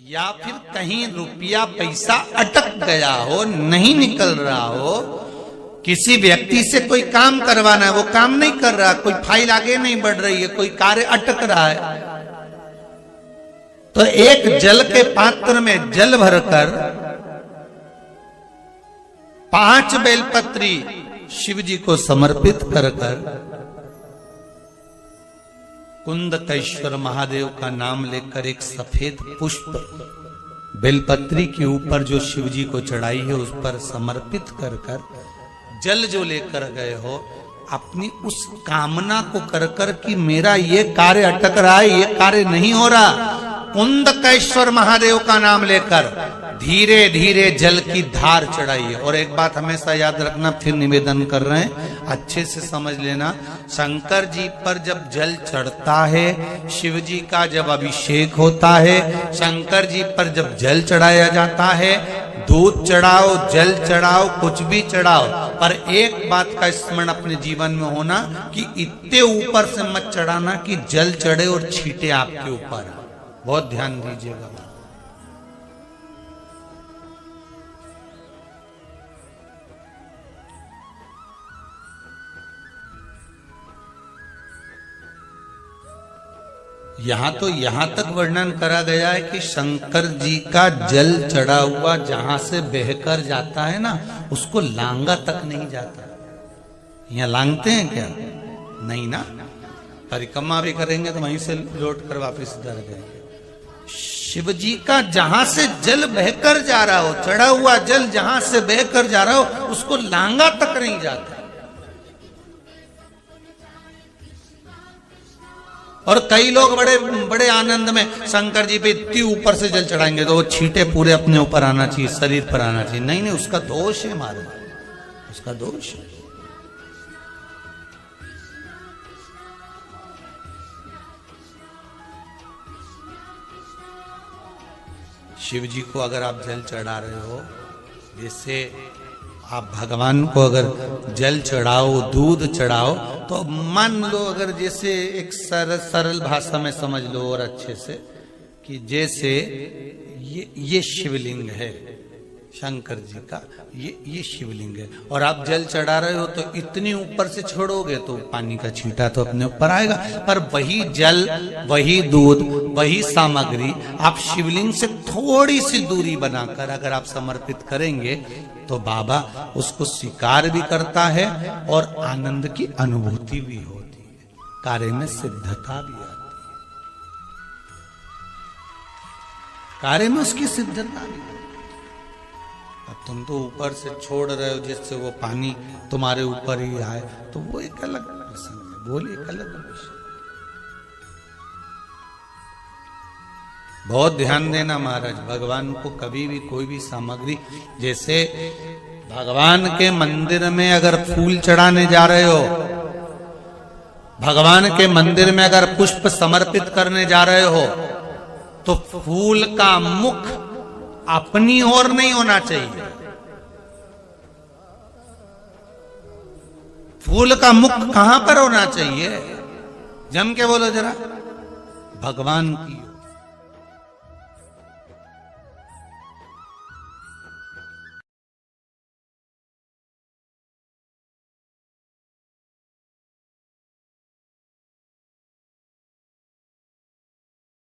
या फिर कहीं रुपया पैसा अटक गया हो, नहीं निकल रहा हो, किसी व्यक्ति से कोई काम करवाना है, वो काम नहीं कर रहा, कोई फाइल आगे नहीं बढ़ रही है, कोई कार्य अटक रहा है, तो एक जल के पात्र में जल भरकर 5 बेलपत्री शिव जी को समर्पित कर कुंदकेश्वर महादेव का नाम लेकर एक सफेद पुष्प बेलपत्री के ऊपर जो शिव जी को चढ़ाई है उस पर समर्पित कर जल जो लेकर गए हो, अपनी उस कामना को कर कि मेरा ये कार्य अटक रहा है, ये कार्य नहीं हो रहा, कुंदकेश्वर महादेव का नाम लेकर धीरे धीरे जल की धार चढ़ाइए। और एक बात हमेशा याद रखना, फिर निवेदन कर रहे हैं, अच्छे से समझ लेना, शंकर जी पर जब जल चढ़ता है, शिव जी का जब अभिषेक होता है, शंकर जी पर जब जल चढ़ाया जाता है, दूध चढ़ाओ, जल चढ़ाओ, कुछ भी चढ़ाओ, पर एक बात का स्मरण अपने जीवन में होना कि इतने ऊपर से मत चढ़ाना कि जल चढ़े और छींटे आपके ऊपर। बहुत ध्यान दीजिएगा। यहां तक वर्णन करा गया है कि शंकर जी का जल चढ़ा हुआ जहां से बहकर जाता है ना, उसको लांगा तक नहीं जाता। यहाँ लांगते हैं क्या? नहीं ना, परिक्रमा भी करेंगे तो वहीं से लौट कर वापस इधर जाएंगे। शिव जी का जहां से जल बहकर जा रहा हो, चढ़ा हुआ जल जहां से बहकर जा रहा हो, उसको लांगा तक नहीं जाता। और कई लोग बड़े बड़े आनंद में शंकर जी पे इतनी ऊपर से जल चढ़ाएंगे तो वो छींटे पूरे अपने ऊपर आना चाहिए, शरीर पर आना चाहिए। नहीं नहीं, उसका दोष है, मारो, उसका दोष है। शिव जी को अगर आप जल चढ़ा रहे हो, जैसे आप भगवान को अगर जल चढ़ाओ, दूध चढ़ाओ, तो मान लो अगर जैसे एक सरल भाषा में समझ लो और अच्छे से कि जैसे ये शिवलिंग है शंकर जी का, ये शिवलिंग है, और आप जल चढ़ा रहे हो तो इतनी ऊपर से छोड़ोगे तो पानी का छींटा तो अपने ऊपर आएगा, पर वही जल, वही दूध, वही सामग्री आप शिवलिंग से थोड़ी सी दूरी बनाकर अगर आप समर्पित करेंगे तो बाबा उसको स्वीकार भी करता है और आनंद की अनुभूति भी होती है, कार्य में सिद्धता भी आती है, कार्य में उसकी सिद्धता भी। अब तुम तो ऊपर से छोड़ रहे हो जिससे वो पानी तुम्हारे ऊपर ही आए, तो वो एक अलग प्रसंग है, बोल एक अलग विषय। बहुत ध्यान देना महाराज, भगवान को कभी भी कोई भी सामग्री, जैसे भगवान के मंदिर में अगर फूल चढ़ाने जा रहे हो, भगवान के मंदिर में अगर पुष्प समर्पित करने जा रहे हो, तो फूल का मुख अपनी ओर नहीं होना चाहिए। फूल का मुख कहां पर होना चाहिए? जम के बोलो जरा, भगवान की